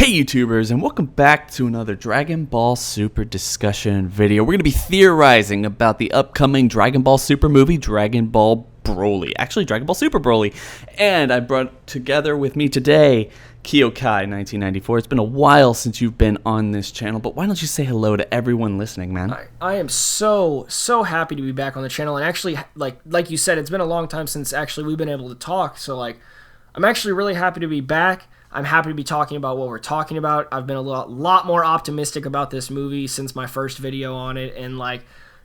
Hey YouTubers, and welcome back to another Dragon Ball Super discussion video. We're going to be theorizing about the upcoming Dragon Ball Super movie, Dragon Ball Broly. Actually, Dragon Ball Super Broly. And I brought together with me today, Kyokai1994. It's been a while since you've been on this channel, but why don't you say hello to everyone listening, man? I am so happy to be back on the channel, and actually, like you said, it's been a long time since actually we've been able to talk, so I'm actually really happy to be back. I'm happy to be talking about what we're talking about. I've been a lot more optimistic about this movie since my first video on it, and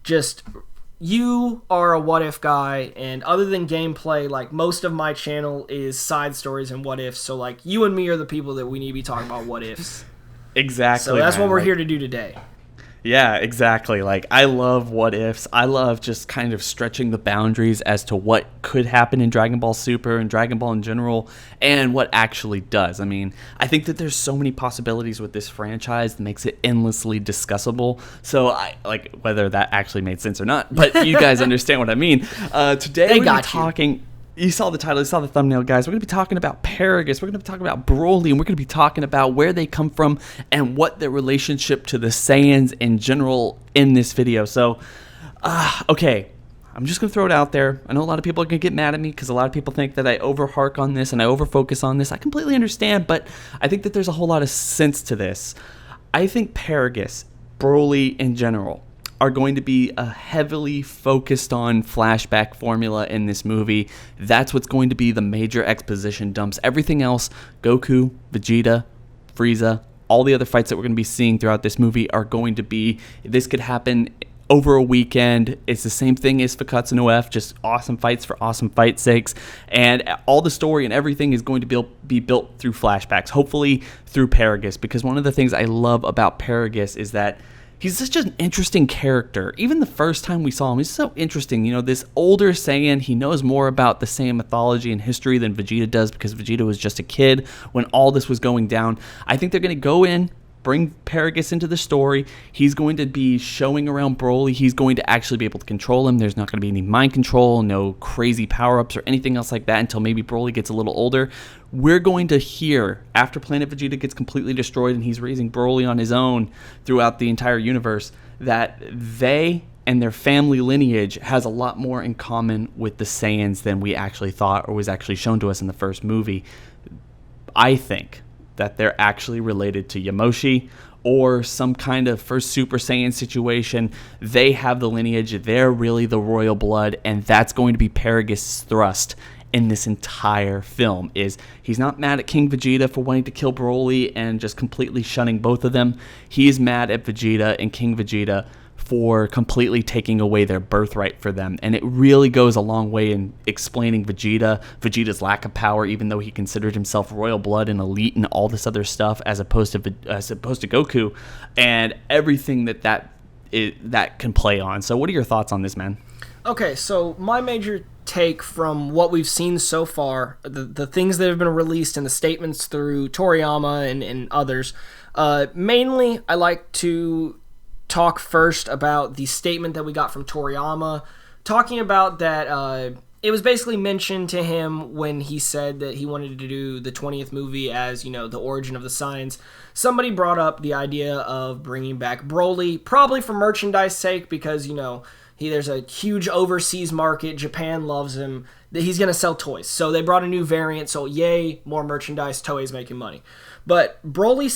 just you are a what if guy, and other than gameplay, most of my channel is side stories and what ifs, so you and me are the people that we need to be talking about what ifs. Exactly. So that's what we're here to do today. Yeah, exactly. I love what ifs. I love just kind of stretching the boundaries as to what could happen in Dragon Ball Super and Dragon Ball in general, and what actually does. I mean, I think that there's so many possibilities with this franchise that makes it endlessly discussable. So, whether that actually made sense or not, but you guys understand what I mean. Today we're going to be talking. You saw the title, you saw the thumbnail, guys. We're going to be talking about Paragus, we're going to be talking about Broly, and we're going to be talking about where they come from and what their relationship to the Saiyans in general in this video. So, okay, I'm just going to throw it out there. I know a lot of people are going to get mad at me because a lot of people think that I overhark on this and I overfocus on this. I completely understand, but I think that there's a whole lot of sense to this. I think Paragus, Broly in general, are going to be a heavily focused on flashback formula in this movie. That's what's going to be the major exposition dumps. Everything else, Goku, Vegeta, Frieza, all the other fights that we're going to be seeing throughout this movie are going to be, this could happen over a weekend. It's the same thing as Fakatsu no F, just awesome fights for awesome fight sakes, and all the story and everything is going to be built through flashbacks, hopefully through Paragus, because one of the things I love about Paragus is that he's such an interesting character. Even the first time we saw him, he's so interesting. You know, this older Saiyan, he knows more about the Saiyan mythology and history than Vegeta does because Vegeta was just a kid when all this was going down. I think they're going to go in, bring Paragus into the story. He's going to be showing around Broly. He's going to actually be able to control him. There's not going to be any mind control, no crazy power-ups or anything else like that until maybe Broly gets a little older. We're going to hear, after Planet Vegeta gets completely destroyed and he's raising Broly on his own throughout the entire universe, that they and their family lineage has a lot more in common with the Saiyans than we actually thought or was actually shown to us in the first movie. I think that they're actually related to Yamoshi or some kind of first Super Saiyan situation. They have the lineage, they're really the royal blood, and that's going to be Paragus' thrust in this entire film. Is he's not mad at King Vegeta for wanting to kill Broly and just completely shunning both of them. He's mad at Vegeta and King Vegeta for completely taking away their birthright for them. And it really goes a long way in explaining Vegeta's lack of power, even though he considered himself royal blood and elite and all this other stuff, as opposed to Goku, and everything that can play on. So what are your thoughts on this, man? Okay, so my major take from what we've seen so far, the things that have been released and the statements through Toriyama and others, mainly I like to talk first about the statement that we got from Toriyama, talking about that it was basically mentioned to him when he said that he wanted to do the 20th movie as, the origin of the Saiyans. Somebody brought up the idea of bringing back Broly, probably for merchandise sake, because, there's a huge overseas market. Japan loves him. He's going to sell toys. So they brought a new variant. So yay, more merchandise. Toei's making money. But Toriyama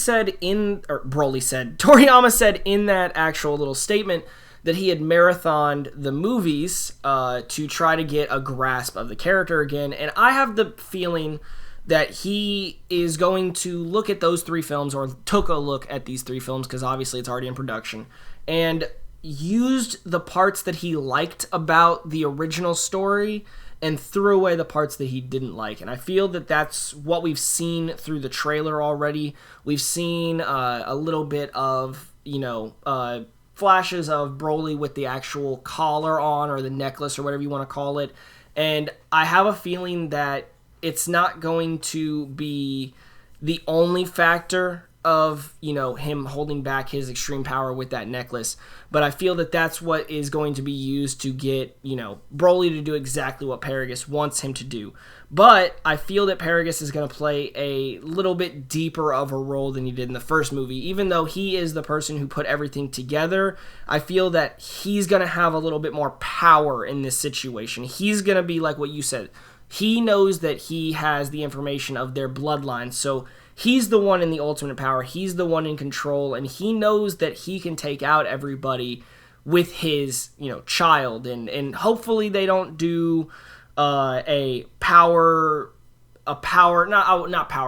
said in that actual little statement that he had marathoned the movies to try to get a grasp of the character again. And I have the feeling that he is going to look at those three films, or took a look at these three films, because obviously it's already in production, and used the parts that he liked about the original story and threw away the parts that he didn't like. And I feel that that's what we've seen through the trailer already. We've seen a little bit of, flashes of Broly with the actual collar on, or the necklace, or whatever you want to call it. And I have a feeling that it's not going to be the only factor of, him holding back his extreme power with that necklace, but I feel that that's what is going to be used to get, Broly to do exactly what Paragus wants him to do. But I feel that Paragus is going to play a little bit deeper of a role than he did in the first movie. Even though he is the person who put everything together, I feel that he's going to have a little bit more power in this situation. He's going to be like what you said. He knows that he has the information of their bloodline, so he's the one in the ultimate power. He's the one in control, and he knows that he can take out everybody with his, child. And hopefully they don't do not power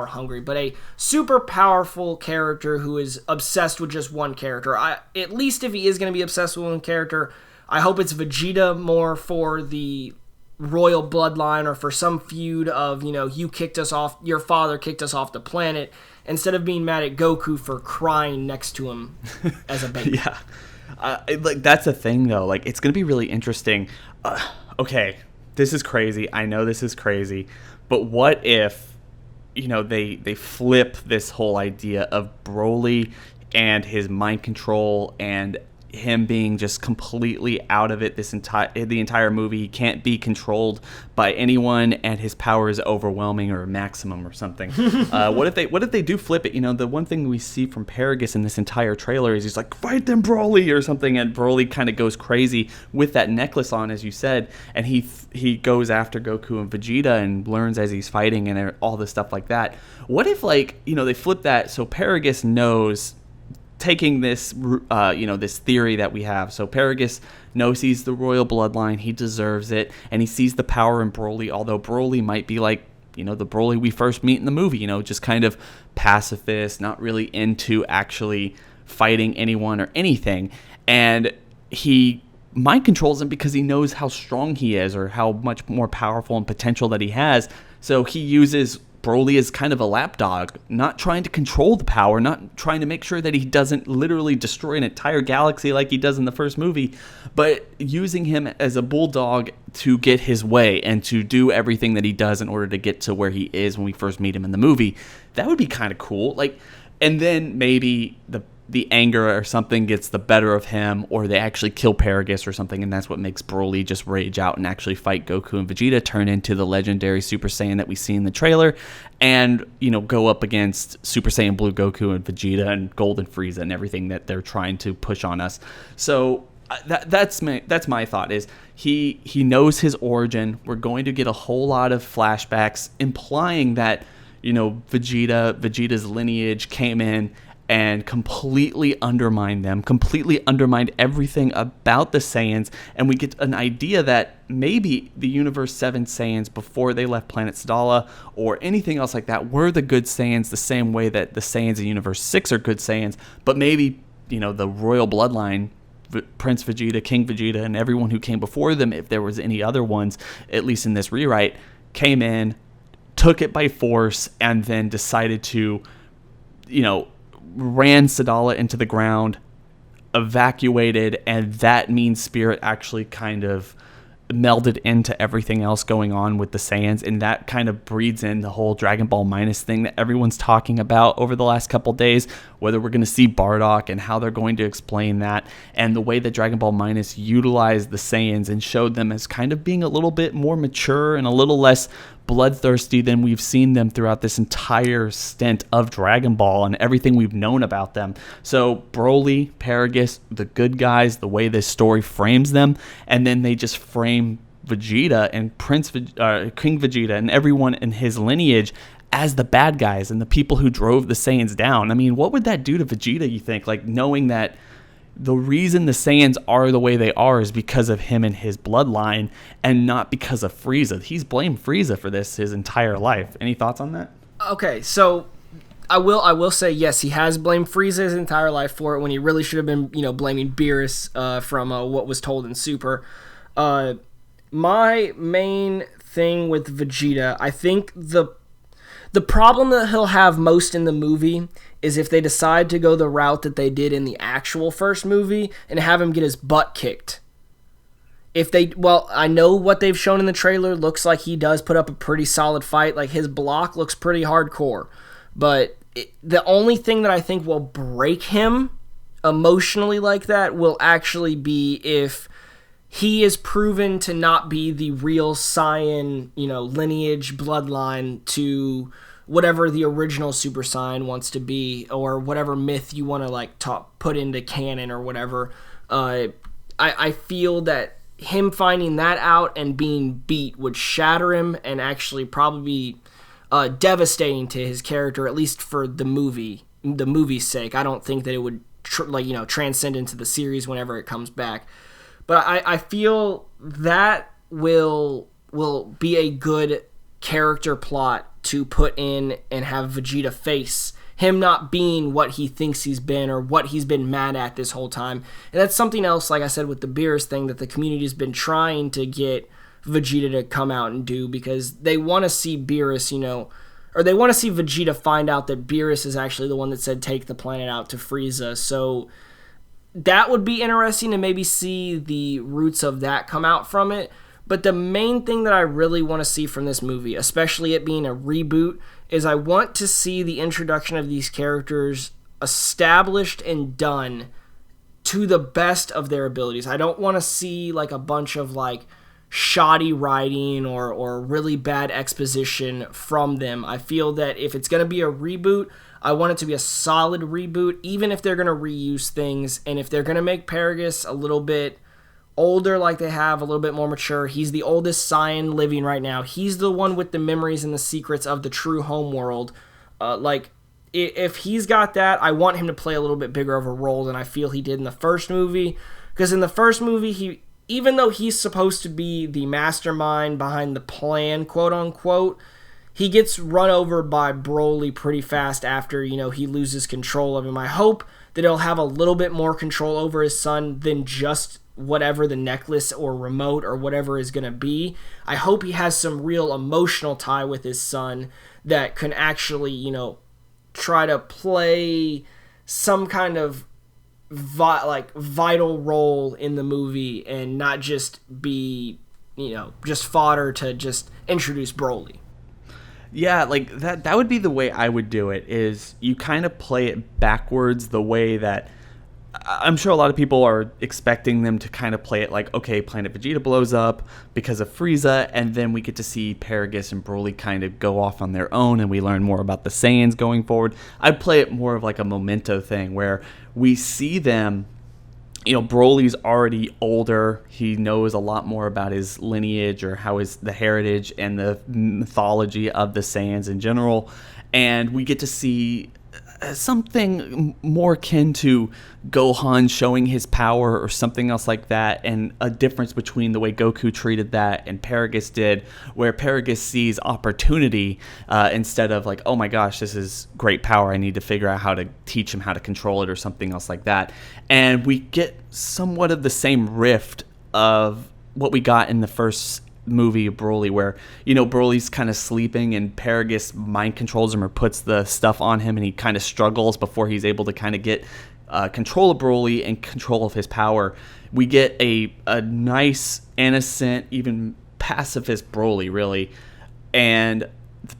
hungry, but a super powerful character who is obsessed with just one character. At least if he is going to be obsessed with one character, I hope it's Vegeta more for the royal bloodline or for some feud of, your father kicked us off the planet, instead of being mad at Goku for crying next to him as a baby. Yeah. That's the thing, though. Like, it's going to be really interesting. Okay, this is crazy. I know this is crazy. But what if, they flip this whole idea of Broly and his mind control and him being just completely out of it the entire movie. He can't be controlled by anyone, and his power is overwhelming or maximum or something. What if they do flip it? The one thing we see from Paragus in this entire trailer is he's like, "Fight them, Broly," or something, and Broly kind of goes crazy with that necklace on, as you said, and he goes after Goku and Vegeta and learns as he's fighting and all this stuff like that. What if they flip that so Paragus knows, taking this, this theory that we have. So Paragus knows he's the royal bloodline. He deserves it. And he sees the power in Broly, although Broly might be like, the Broly we first meet in the movie, just kind of pacifist, not really into actually fighting anyone or anything. And he mind controls him because he knows how strong he is or how much more powerful and potential that he has. So he uses Broly is kind of a lapdog, not trying to control the power, not trying to make sure that he doesn't literally destroy an entire galaxy like he does in the first movie, but using him as a bulldog to get his way and to do everything that he does in order to get to where he is when we first meet him in the movie. That would be kind of cool. And then maybe the anger or something gets the better of him, or they actually kill Paragus or something, and that's what makes Broly just rage out and actually fight Goku and Vegeta, turn into the legendary Super Saiyan that we see in the trailer, and go up against Super Saiyan Blue Goku and Vegeta and Golden Frieza and everything that they're trying to push on us. So that's my thought, is he knows his origin. We're going to get a whole lot of flashbacks implying that Vegeta's lineage came in and completely undermined them, completely undermined everything about the Saiyans, and we get an idea that maybe the Universe 7 Saiyans before they left Planet Sadala or anything else like that were the good Saiyans, the same way that the Saiyans in Universe 6 are good Saiyans, but maybe, the royal bloodline, Prince Vegeta, King Vegeta, and everyone who came before them, if there was any other ones, at least in this rewrite, came in, took it by force, and then decided to, ran Sadala into the ground, evacuated, and that mean spirit actually kind of melded into everything else going on with the Saiyans, and that kind of breeds in the whole Dragon Ball Minus thing that everyone's talking about over the last couple days, whether we're going to see Bardock and how they're going to explain that, and the way that Dragon Ball Minus utilized the Saiyans and showed them as kind of being a little bit more mature and a little less bloodthirsty than we've seen them throughout this entire stint of Dragon Ball and everything we've known about them. So Broly, Paragus, the good guys, the way this story frames them, and then they just frame Vegeta and King Vegeta and everyone in his lineage as the bad guys and the people who drove the Saiyans down. I mean, what would that do to Vegeta, you think? Knowing that the reason the Saiyans are the way they are is because of him and his bloodline, and not because of Frieza. He's blamed Frieza for this his entire life. Any thoughts on that? Okay, so I will say yes, he has blamed Frieza his entire life for it when he really should have been, blaming Beerus from what was told in Super. My main thing with Vegeta, I think the problem that he'll have most in the movie is if they decide to go the route that they did in the actual first movie and have him get his butt kicked. I know what they've shown in the trailer looks like he does put up a pretty solid fight. His block looks pretty hardcore. But the only thing that I think will break him emotionally like that will actually be if he is proven to not be the real Saiyan, lineage, bloodline to whatever the original Super Saiyan wants to be, or whatever myth you want to put into canon or whatever. I feel that him finding that out and being beat would shatter him and actually probably be devastating to his character, at least for the movie's sake. I don't think that it would transcend into the series whenever it comes back. But I feel that will be a good character plot to put in and have Vegeta face him not being what he thinks he's been or what he's been mad at this whole time. And that's something else, like I said, with the Beerus thing that the community's been trying to get Vegeta to come out and do, because they want to see Beerus, or they want to see Vegeta find out that Beerus is actually the one that said take the planet out to Frieza. So that would be interesting to maybe see the roots of that come out from it. But the main thing that I really want to see from this movie, especially it being a reboot, is I want to see the introduction of these characters established and done to the best of their abilities. I don't want to see a bunch of shoddy writing or really bad exposition from them. I feel that if it's going to be a reboot, I want it to be a solid reboot, even if they're going to reuse things, and if they're going to make Paragus a little bit older like they have, a little bit more mature. He's the oldest Saiyan living right now. He's the one with the memories and the secrets of the true home world. If he's got that, I want him to play a little bit bigger of a role than I feel he did in the first movie. Because in the first movie, even though he's supposed to be the mastermind behind the plan, quote unquote, he gets run over by Broly pretty fast after, he loses control of him. I hope that he'll have a little bit more control over his son than just whatever the necklace or remote or whatever is going to be. I hope he has some real emotional tie with his son that can actually, try to play some kind of vital role in the movie and not just be, just fodder to just introduce Broly. Yeah, that would be the way I would do it, is you kind of play it backwards, the way that I'm sure a lot of people are expecting them to kind of play it okay, Planet Vegeta blows up because of Frieza, and then we get to see Paragus and Broly kind of go off on their own, and we learn more about the Saiyans going forward. I'd play it more of a memento thing, where we see them, Broly's already older. He knows a lot more about his lineage, or the heritage and the mythology of the Saiyans in general, and we get to see something more akin to Gohan showing his power or something else like that, and a difference between the way Goku treated that and Paragus did, where Paragus sees opportunity instead of oh my gosh, this is great power, I need to figure out how to teach him how to control it or something else like that. And we get somewhat of the same rift of what we got in the first movie of Broly, where Broly's kind of sleeping and Paragus mind controls him or puts the stuff on him, and he kind of struggles before he's able to kind of get control of Broly and control of his power. We get a nice, innocent, even pacifist Broly, really, and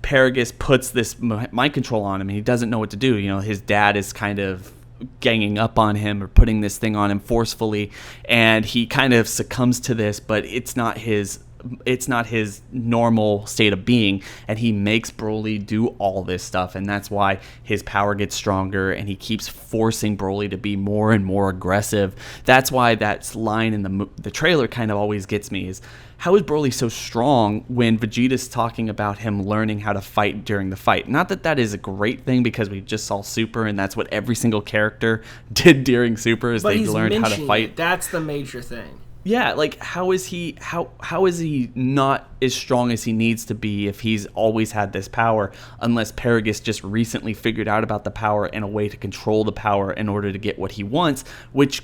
Paragus puts this mind control on him, and he doesn't know what to do. His dad is kind of ganging up on him or putting this thing on him forcefully, and he kind of succumbs to this, but it's not his normal state of being, and he makes Broly do all this stuff, and that's why his power gets stronger, and he keeps forcing Broly to be more and more aggressive. That's why that line in the trailer kind of always gets me, is how is Broly so strong when Vegeta's talking about him learning how to fight during the fight? Not that that is a great thing, because we just saw Super, and that's what every single character did during Super, is they learned how to fight. That's the major thing. Yeah, how is he not as strong as he needs to be if he's always had this power, unless Paragus just recently figured out about the power and a way to control the power in order to get what he wants, which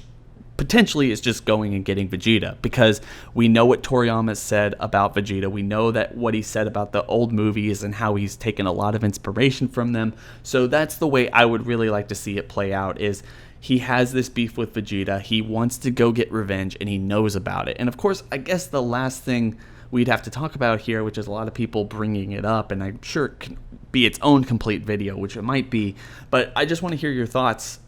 potentially is just going and getting Vegeta, because we know what Toriyama said about Vegeta. We know that what he said about the old movies and how he's taken a lot of inspiration from them. So that's the way I would really like to see it play out, is he has this beef with Vegeta. He wants to go get revenge, and he knows about it. And of course, I guess the last thing we'd have to talk about here, which is a lot of people bringing it up, and I'm sure it can be its own complete video, which it might be. But I just want to hear your thoughts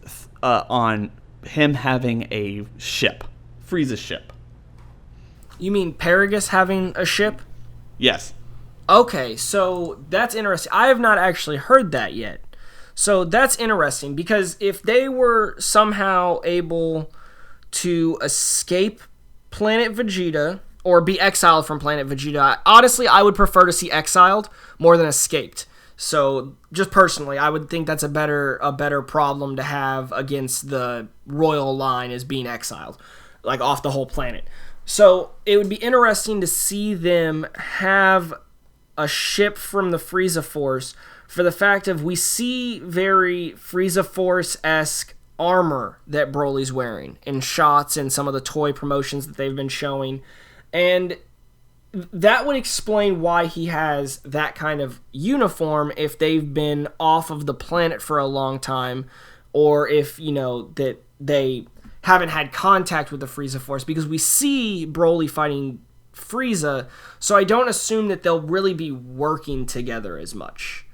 on him having a ship, Frieza's ship. You mean Paragus having a ship? Yes. Okay, so that's interesting. I have not actually heard that yet. So that's interesting, because if they were somehow able to escape planet Vegeta or be exiled from planet Vegeta, honestly, I would prefer to see exiled more than escaped. So just personally, I would think that's a better problem to have against the royal line, is being exiled, like off the whole planet. So it would be interesting to see them have a ship from the Frieza Force, for the fact of we see very Frieza Force-esque armor that Broly's wearing in shots and some of the toy promotions that they've been showing. And that would explain why he has that kind of uniform if they've been off of the planet for a long time, or if, that they haven't had contact with the Frieza Force, because we see Broly fighting Frieza, so I don't assume that they'll really be working together as much.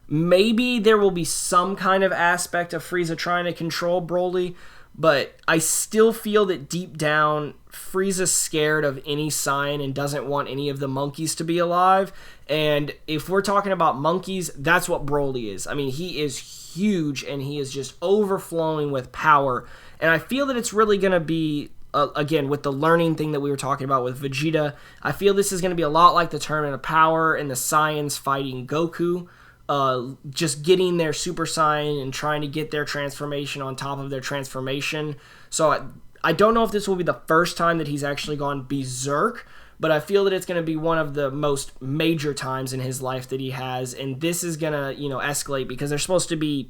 Maybe there will be some kind of aspect of Frieza trying to control Broly, but I still feel that deep down, Frieza's scared of any Saiyan and doesn't want any of the monkeys to be alive. And if we're talking about monkeys, that's what Broly is. I mean, he is huge, and he is just overflowing with power. And I feel that it's really going to be, again, with the learning thing that we were talking about with Vegeta, I feel this is going to be a lot like the Tournament of Power and the Saiyans fighting Goku. Just getting their Super Saiyan and trying to get their transformation on top of their transformation. So I don't know if this will be the first time that he's actually gone berserk, but I feel that it's going to be one of the most major times in his life that he has, and this is going to, escalate, because there's supposed to be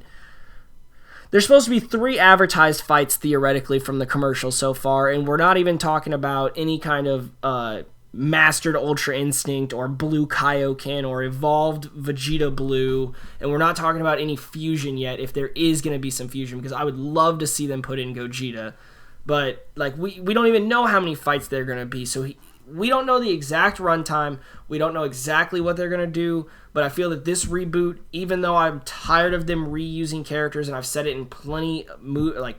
3 advertised fights theoretically from the commercial so far, and we're not even talking about any kind of mastered Ultra Instinct or Blue Kaioken or evolved Vegeta Blue, and we're not talking about any fusion yet, if there is going to be some fusion, because I would love to see them put in Gogeta. But we don't even know how many fights they're going to be, so we don't know the exact runtime. We don't know exactly what they're going to do, but I feel that this reboot, even though I'm tired of them reusing characters, and I've said it in plenty of my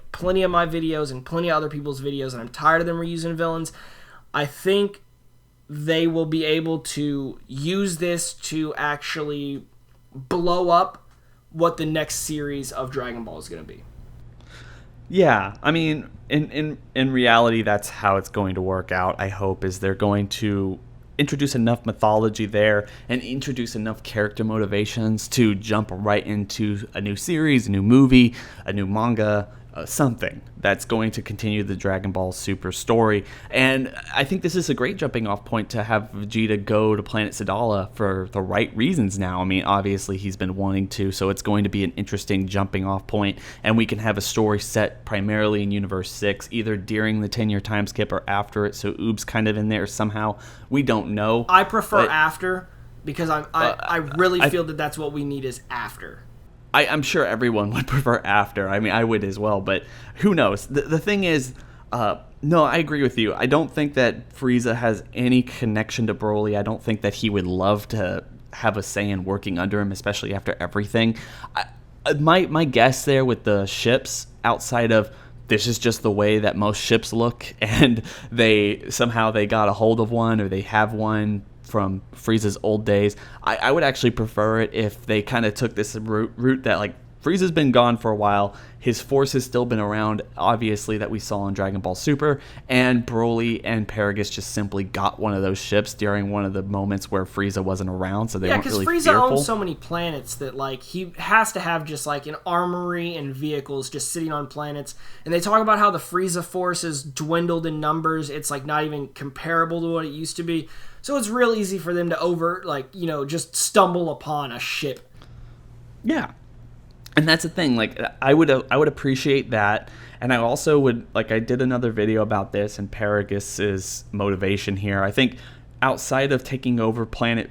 videos and plenty of other people's videos, and I'm tired of them reusing villains, I think they will be able to use this to actually blow up what the next series of Dragon Ball is going to be. Yeah, I mean, in reality, that's how it's going to work out, I hope, is they're going to introduce enough mythology there and introduce enough character motivations to jump right into a new series, a new movie, a new manga, something that's going to continue the Dragon Ball Super story. And I think this is a great jumping off point to have Vegeta go to Planet Sadala for the right reasons now. I mean, obviously he's been wanting to, so it's going to be an interesting jumping off point, and we can have a story set primarily in Universe 6, either during the 10-year time skip or after it, so Oob's kind of in there somehow. We don't know. I prefer after, because I really feel that that's what we need, is after. I'm sure everyone would prefer after. I mean, I would as well, but who knows? The thing is, no, I agree with you. I don't think that Frieza has any connection to Broly. I don't think that he would love to have a Saiyan working under him, especially after everything. My guess there with the ships, outside of this is just the way that most ships look, and they got a hold of one, or they have one from Frieza's old days. I would actually prefer it if they kind of took this route that, like, Frieza's been gone for a while, his force has still been around, obviously, that we saw in Dragon Ball Super, and Broly and Paragus just simply got one of those ships during one of the moments where Frieza wasn't around, so they weren't really fearful. Yeah, because Frieza owns so many planets that, like, he has to have just, like, an armory and vehicles just sitting on planets, and they talk about how the Frieza force has dwindled in numbers. It's, like, not even comparable to what it used to be. So it's real easy for them to just stumble upon a ship. Yeah. And that's the thing, like, I would appreciate that, and I also would, like, I did another video about this and Paragus's motivation here. I think outside of taking over planet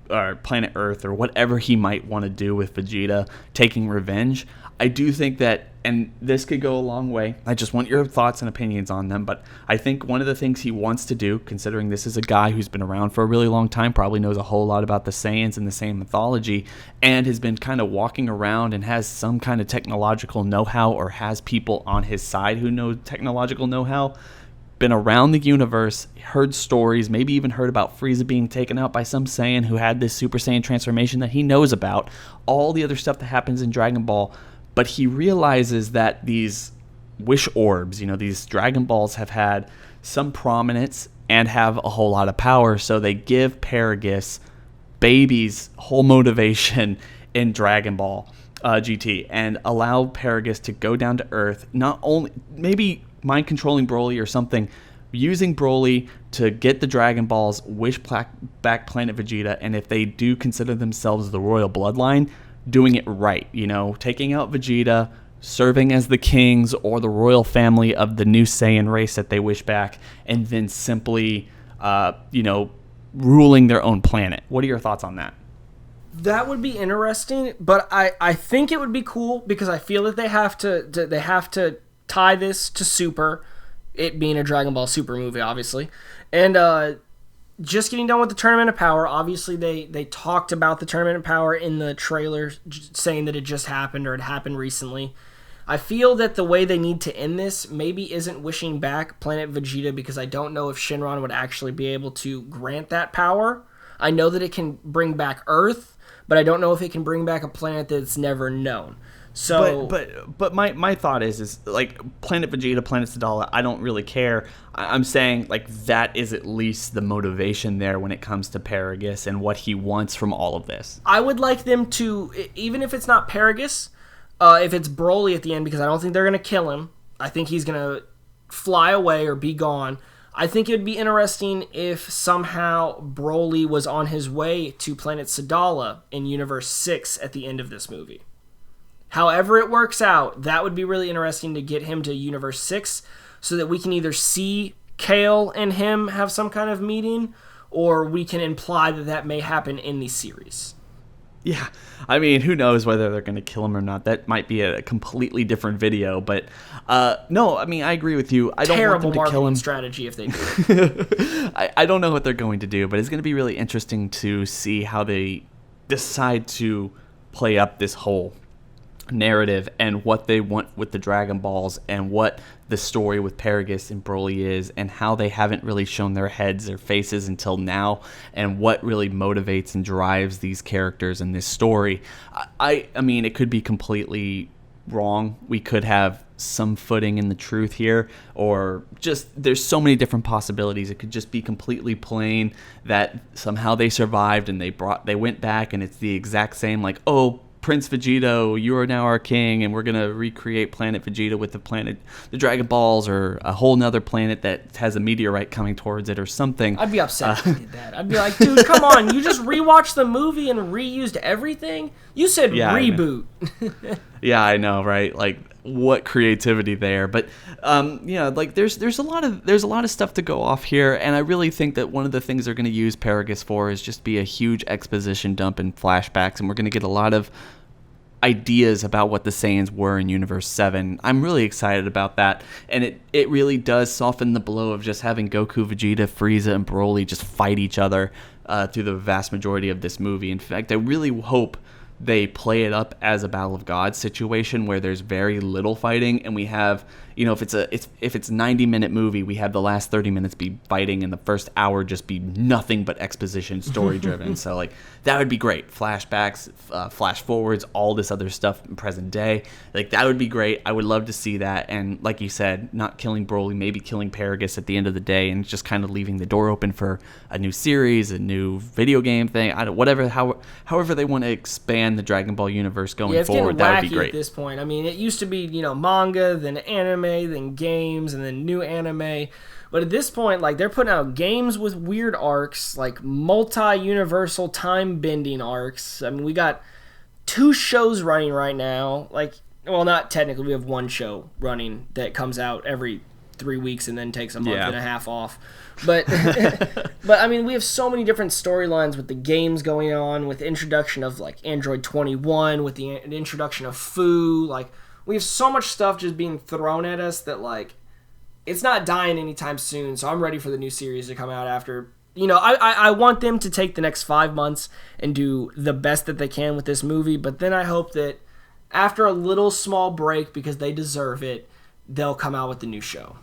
Earth or whatever he might want to do with Vegeta, taking revenge, I do think that, and this could go a long way, I just want your thoughts and opinions on them, but I think one of the things he wants to do, considering this is a guy who's been around for a really long time, probably knows a whole lot about the Saiyans and the Saiyan mythology, and has been kind of walking around and has some kind of technological know-how, or has people on his side who know technological know-how, been around the universe, heard stories, maybe even heard about Frieza being taken out by some Saiyan who had this Super Saiyan transformation that he knows about, all the other stuff that happens in Dragon Ball, but he realizes that these wish orbs, these Dragon Balls have had some prominence and have a whole lot of power, so they give Paragus Baby's whole motivation in Dragon Ball GT and allow Paragus to go down to Earth, not only maybe mind controlling Broly or something, using Broly to get the Dragon Balls, wish back planet Vegeta, and if they do consider themselves the royal bloodline, doing it right, taking out Vegeta, serving as the kings or the royal family of the new Saiyan race that they wish back, and then simply, ruling their own planet. What are your thoughts on that? That would be interesting, but I think it would be cool because I feel that they have to tie this to Super, it being a Dragon Ball Super movie, obviously. And just getting done with the Tournament of Power, obviously they talked about the Tournament of Power in the trailer, saying that it just happened or it happened recently. I feel that the way they need to end this maybe isn't wishing back Planet Vegeta, because I don't know if Shenron would actually be able to grant that power. I know that it can bring back Earth, but I don't know if it can bring back a planet that's never known. So, but my thought is like Planet Vegeta, Planet Sadala, I don't really care. I'm saying like that is at least the motivation there when it comes to Paragus and what he wants from all of this. I would like them to, even if it's not Paragus, if it's Broly at the end, because I don't think they're going to kill him. I think he's going to fly away or be gone. I think it would be interesting if somehow Broly was on his way to Planet Sadala in Universe 6 at the end of this movie. However it works out, that would be really interesting to get him to Universe 6 so that we can either see Kale and him have some kind of meeting, or we can imply that that may happen in the series. Yeah, I mean, who knows whether they're going to kill him or not. That might be a completely different video, but no, I mean, I agree with you. I don't want them to kill him. Strategy if they do. I don't know what they're going to do, but it's going to be really interesting to see how they decide to play up this whole narrative and what they want with the Dragon Balls and what the story with Paragus and Broly is, and how they haven't really shown their heads, their faces until now, and what really motivates and drives these characters in this story. I mean, it could be completely wrong. We could have some footing in the truth here, or just there's so many different possibilities. It could just be completely plain that somehow they survived and they went back and it's the exact same, like, oh, Prince Vegeta, you are now our king, and we're going to recreate Planet Vegeta with the Dragon Balls, or a whole nother planet that has a meteorite coming towards it or something. I'd be upset if they did that. I'd be like, dude, come on, you just rewatched the movie and reused everything? You said reboot. Yeah, I know, right? Like, what creativity there. But like there's a lot of stuff to go off here, and I really think that one of the things they're going to use Paragus for is just be a huge exposition dump and flashbacks, and we're going to get a lot of ideas about what the Saiyans were in Universe 7. I'm really excited about that, and it really does soften the blow of just having Goku, Vegeta, Frieza, and Broly just fight each other through the vast majority of this movie. In fact, I really hope they play it up as a Battle of Gods situation where there's very little fighting, and we have, if it's a 90-minute movie, we have the last 30 minutes be fighting and the first hour just be nothing but exposition, story driven. So like that would be great. Flashbacks, flash forwards, all this other stuff in present day. Like that would be great. I would love to see that. And like you said, not killing Broly, maybe killing Paragus at the end of the day, and just kind of leaving the door open for a new series, a new video game thing. However they want to expand the Dragon Ball universe going forward, that would be great. At this point, I mean, it used to be manga, then anime, then games, and then new anime. But at this point, like, they're putting out games with weird arcs, like multi-universal time-bending arcs. I mean, we got 2 shows running right now. Like, well, not technically, we have 1 show running that comes out every 3 weeks and then takes a month Yeah. and a half off. But but I mean, we have so many different storylines with the games going on, with the introduction of like Android 21, with the introduction of Fu. Like, we have so much stuff just being thrown at us that like it's not dying anytime soon. So I'm ready for the new series to come out after. You know, I want them to take the next 5 months and do the best that they can with this movie, but then I hope that after a little small break, because they deserve it, they'll come out with the new show.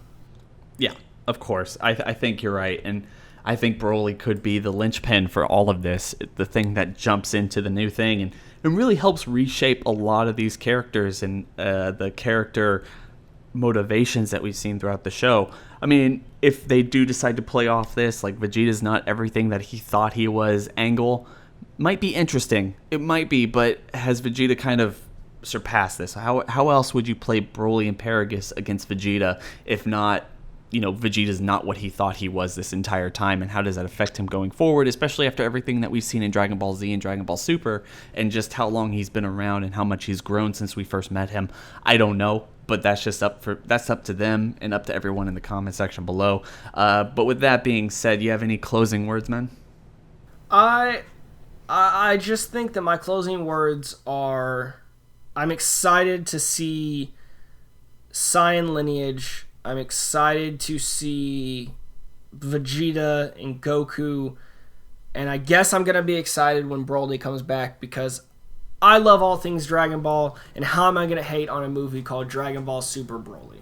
Yeah, of course. I think you're right. And I think Broly could be the linchpin for all of this, the thing that jumps into the new thing and really helps reshape a lot of these characters and the character motivations that we've seen throughout the show. I mean, if they do decide to play off this, like Vegeta's not everything that he thought he was angle, might be interesting. It might be, but has Vegeta kind of surpassed this? How else would you play Broly and Paragus against Vegeta if not, you know, Vegeta's not what he thought he was this entire time, and how does that affect him going forward, especially after everything that we've seen in Dragon Ball Z and Dragon Ball Super, and just how long he's been around and how much he's grown since we first met him? I don't know, but that's up to them and up to everyone in the comment section below. But with that being said, you have any closing words, man? I just think that my closing words are, I'm excited to see Saiyan lineage. I'm excited to see Vegeta and Goku. And I guess I'm going to be excited when Broly comes back, because I love all things Dragon Ball, and how am I going to hate on a movie called Dragon Ball Super Broly?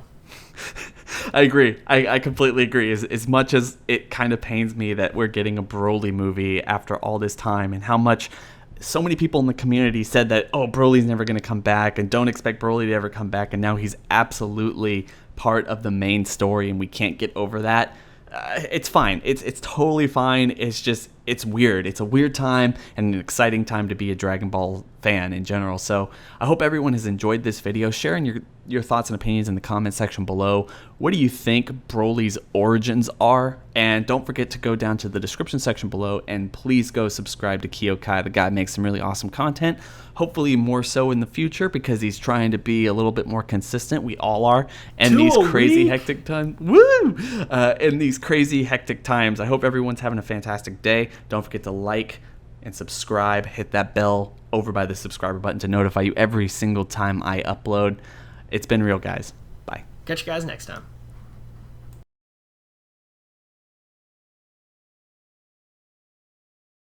I agree. I completely agree. As much as it kind of pains me that we're getting a Broly movie after all this time, and how much so many people in the community said that, oh, Broly's never going to come back, and don't expect Broly to ever come back, and now he's absolutely part of the main story, and we can't get over that. It's fine. It's totally fine. It's just, it's weird. It's a weird time and an exciting time to be a Dragon Ball fan in general. So I hope everyone has enjoyed this video. Sharing your thoughts and opinions in the comment section below. What do you think Broly's origins are? And don't forget to go down to the description section below and please go subscribe to Kyokai. The guy makes some really awesome content. Hopefully more so in the future, because he's trying to be a little bit more consistent. We all are. And these crazy hectic times. Woo! In these crazy hectic times, I hope everyone's having a fantastic day. Don't forget to like and subscribe. Hit that bell over by the subscriber button to notify you every single time I upload. It's been real, guys. Bye. Catch you guys next time.